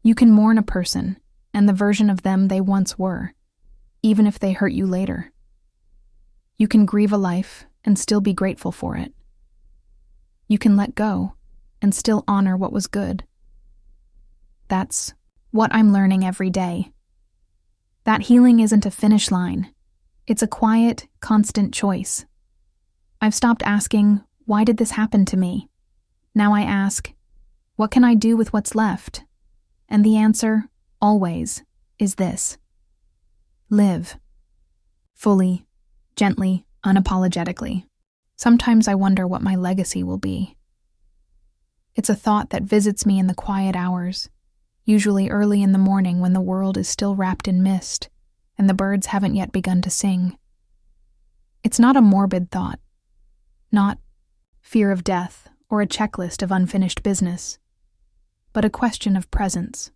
You can mourn a person and the version of them they once were, even if they hurt you later. You can grieve a life and still be grateful for it. You can let go and still honor what was good. That's what I'm learning every day. That healing isn't a finish line. It's a quiet, constant choice. I've stopped asking, "Why did this happen to me?" Now I ask, "What can I do with what's left?" And the answer, always, is this: live. Fully, gently, unapologetically. Sometimes I wonder what my legacy will be. It's a thought that visits me in the quiet hours, usually early in the morning when the world is still wrapped in mist and the birds haven't yet begun to sing. It's not a morbid thought, not fear of death or a checklist of unfinished business, but a question of presence,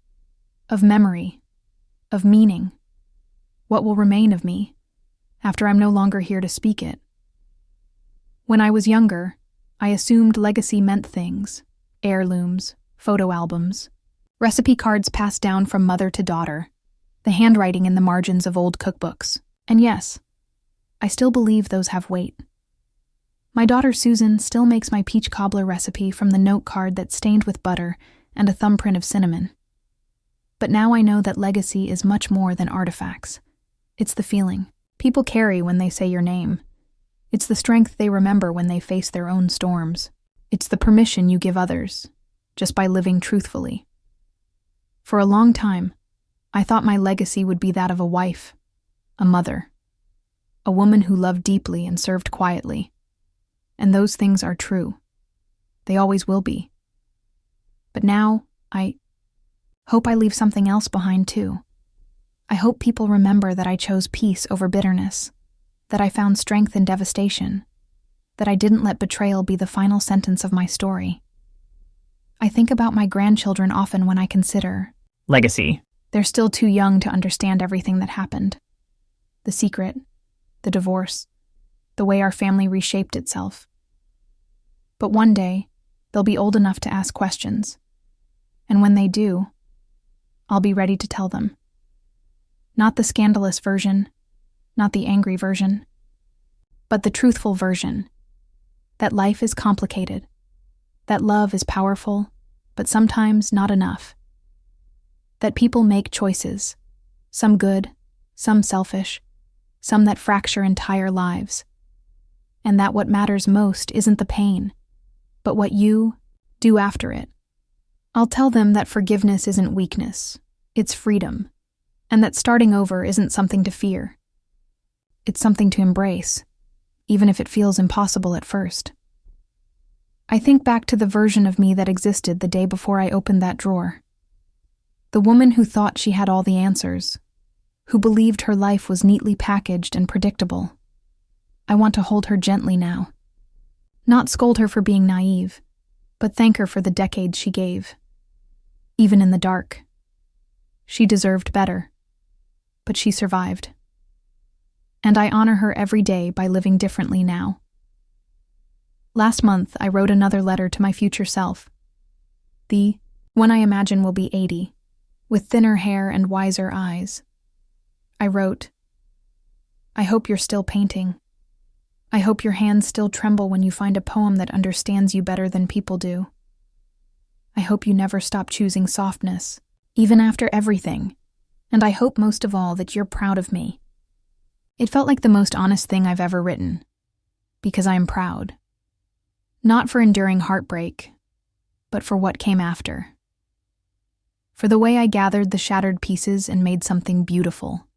of memory, of meaning. What will remain of me after I'm no longer here to speak it? When I was younger, I assumed legacy meant things: heirlooms, photo albums, recipe cards passed down from mother to daughter, the handwriting in the margins of old cookbooks. And yes, I still believe those have weight. My daughter Susan still makes my peach cobbler recipe from the note card that's stained with butter and a thumbprint of cinnamon. But now I know that legacy is much more than artifacts. It's the feeling people carry when they say your name. It's the strength they remember when they face their own storms. It's the permission you give others, just by living truthfully. For a long time, I thought my legacy would be that of a wife, a mother, a woman who loved deeply and served quietly. And those things are true. They always will be. But now, I hope I leave something else behind too. I hope people remember that I chose peace over bitterness, that I found strength in devastation, that I didn't let betrayal be the final sentence of my story. I think about my grandchildren often when I consider legacy. They're still too young to understand everything that happened. The secret, the divorce, the way our family reshaped itself. But one day, they'll be old enough to ask questions. And when they do, I'll be ready to tell them. Not the scandalous version, not the angry version, but the truthful version. That life is complicated, that love is powerful, but sometimes not enough. That people make choices, some good, some selfish, some that fracture entire lives. And that what matters most isn't the pain, but what you do after it. I'll tell them that forgiveness isn't weakness, it's freedom, and that starting over isn't something to fear. It's something to embrace, even if it feels impossible at first. I think back to the version of me that existed the day before I opened that drawer. The woman who thought she had all the answers, who believed her life was neatly packaged and predictable. I want to hold her gently now. Not scold her for being naive, but thank her for the decades she gave. Even in the dark. She deserved better, but she survived. And I honor her every day by living differently now. Last month, I wrote another letter to my future self. The one I imagine will be 80, with thinner hair and wiser eyes. I wrote, I hope you're still painting. I hope your hands still tremble when you find a poem that understands you better than people do. I hope you never stop choosing softness, even after everything. And I hope most of all that you're proud of me. It felt like the most honest thing I've ever written, because I am proud. Not for enduring heartbreak, but for what came after. For the way I gathered the shattered pieces and made something beautiful.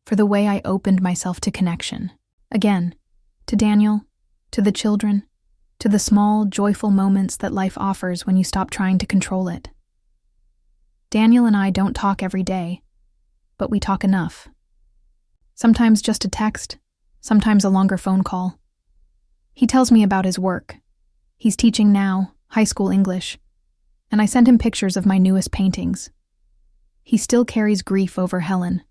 For the way I opened myself to connection. Again, to Daniel, to the children, to the small, joyful moments that life offers when you stop trying to control it. Daniel and I don't talk every day, but we talk enough. Sometimes just a text, sometimes a longer phone call. He tells me about his work. He's teaching now, high school English, and I send him pictures of my newest paintings. He still carries grief over Helen.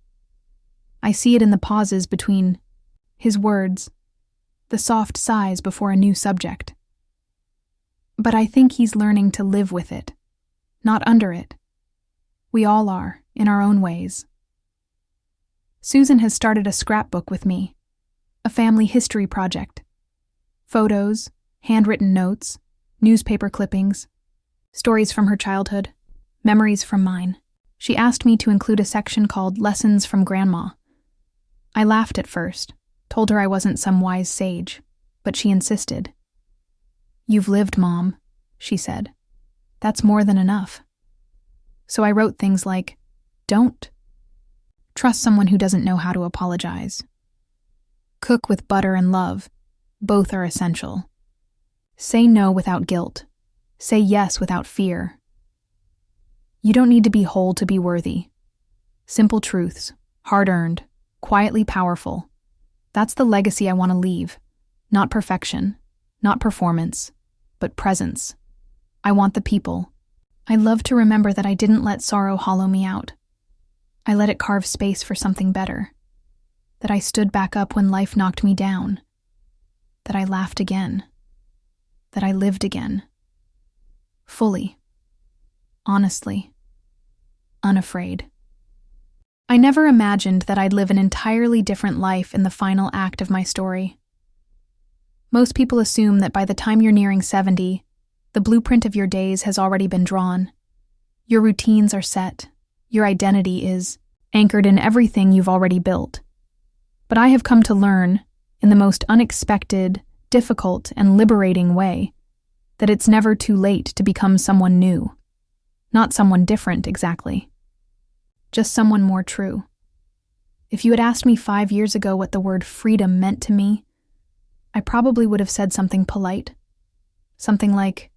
I see it in the pauses between his words, the soft sighs before a new subject. But I think he's learning to live with it, not under it. We all are, in our own ways. Susan has started a scrapbook with me, a family history project. Photos, handwritten notes, newspaper clippings, stories from her childhood, memories from mine. She asked me to include a section called Lessons from Grandma. I laughed at first, told her I wasn't some wise sage, but she insisted. You've lived, Mom, she said. That's more than enough. So I wrote things like, don't. Trust someone who doesn't know how to apologize. Cook with butter and love. Both are essential. Say no without guilt. Say yes without fear. You don't need to be whole to be worthy. Simple truths, hard-earned, quietly powerful. That's the legacy I want to leave. Not perfection, not performance, but presence. I want the people. I love to remember that I didn't let sorrow hollow me out. I let it carve space for something better. That I stood back up when life knocked me down. That I laughed again. That I lived again. Fully. Honestly. Unafraid. I never imagined that I'd live an entirely different life in the final act of my story. Most people assume that by the time you're nearing 70, the blueprint of your days has already been drawn. Your routines are set. Your identity is anchored in everything you've already built. But I have come to learn, in the most unexpected, difficult, and liberating way, that it's never too late to become someone new. Not someone different, exactly. Just someone more true. If you had asked me 5 years ago what the word freedom meant to me, I probably would have said something polite. Something like,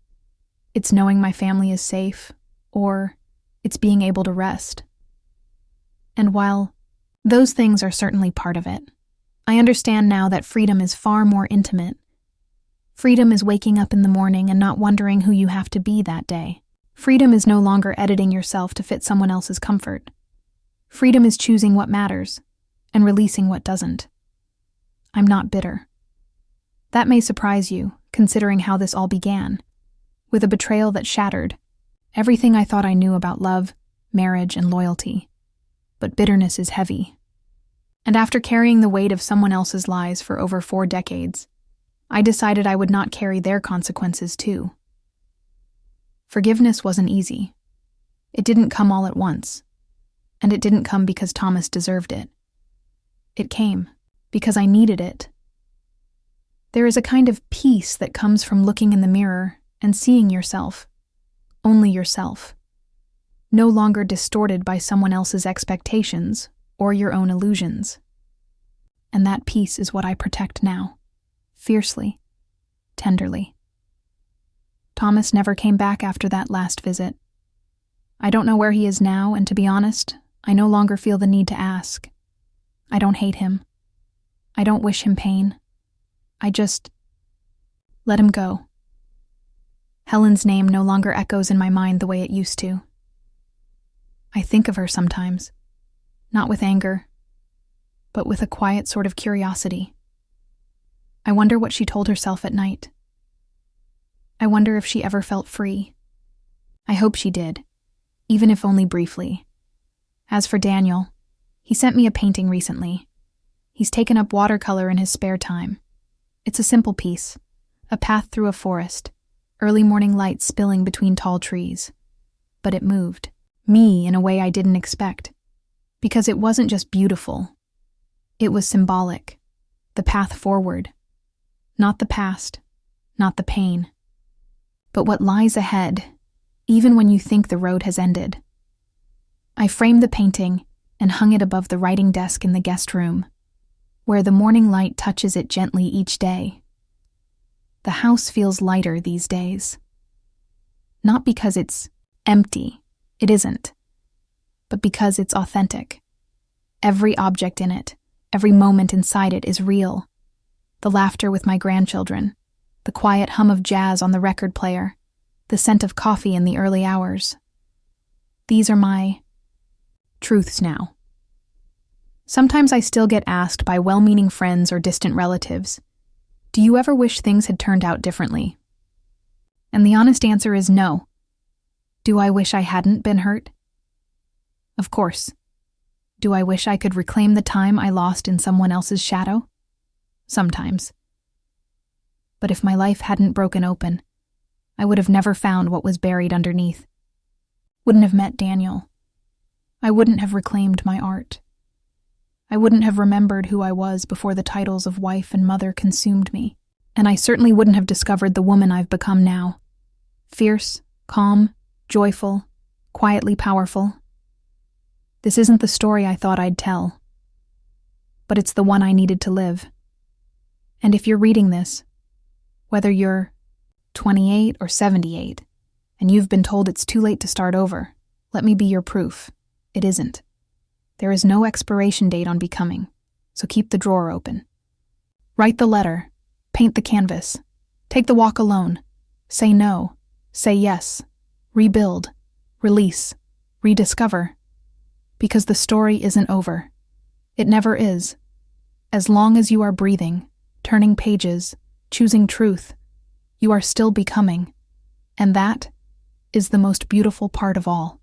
it's knowing my family is safe, or it's being able to rest. And while those things are certainly part of it, I understand now that freedom is far more intimate. Freedom is waking up in the morning and not wondering who you have to be that day. Freedom is no longer editing yourself to fit someone else's comfort. Freedom is choosing what matters and releasing what doesn't. I'm not bitter. That may surprise you, considering how this all began, with a betrayal that shattered everything I thought I knew about love, marriage, and loyalty. But bitterness is heavy. And after carrying the weight of someone else's lies for over 4 decades, I decided I would not carry their consequences too. Forgiveness wasn't easy. It didn't come all at once. And it didn't come because Thomas deserved it. It came because I needed it. There is a kind of peace that comes from looking in the mirror and seeing yourself, only yourself, no longer distorted by someone else's expectations or your own illusions. And that peace is what I protect now, fiercely, tenderly. Thomas never came back after that last visit. I don't know where he is now, and to be honest, I no longer feel the need to ask. I don't hate him. I don't wish him pain. I just let him go. Helen's name no longer echoes in my mind the way it used to. I think of her sometimes, not with anger, but with a quiet sort of curiosity. I wonder what she told herself at night. I wonder if she ever felt free. I hope she did, even if only briefly. As for Daniel, he sent me a painting recently. He's taken up watercolor in his spare time. It's a simple piece, a path through a forest, early morning light spilling between tall trees. But it moved me in a way I didn't expect, because it wasn't just beautiful. It was symbolic, the path forward, not the past, not the pain, but what lies ahead, even when you think the road has ended. I framed the painting and hung it above the writing desk in the guest room, where the morning light touches it gently each day. The house feels lighter these days. Not because it's empty, it isn't, but because it's authentic. Every object in it, every moment inside it is real. The laughter with my grandchildren, the quiet hum of jazz on the record player, the scent of coffee in the early hours. These are my truths now. Sometimes I still get asked by well-meaning friends or distant relatives, do you ever wish things had turned out differently? And the honest answer is no. Do I wish I hadn't been hurt? Of course. Do I wish I could reclaim the time I lost in someone else's shadow? Sometimes. But if my life hadn't broken open, I would have never found what was buried underneath. Wouldn't have met Daniel. I wouldn't have reclaimed my art. I wouldn't have remembered who I was before the titles of wife and mother consumed me, and I certainly wouldn't have discovered the woman I've become now. Fierce, calm, joyful, quietly powerful. This isn't the story I thought I'd tell, but it's the one I needed to live. And if you're reading this, whether you're 28 or 78, and you've been told it's too late to start over, let me be your proof. It isn't. There is no expiration date on becoming, so keep the drawer open. Write the letter, paint the canvas, take the walk alone, say no, say yes, rebuild, release, rediscover. Because the story isn't over. It never is. As long as you are breathing, turning pages, choosing truth, you are still becoming, and that is the most beautiful part of all.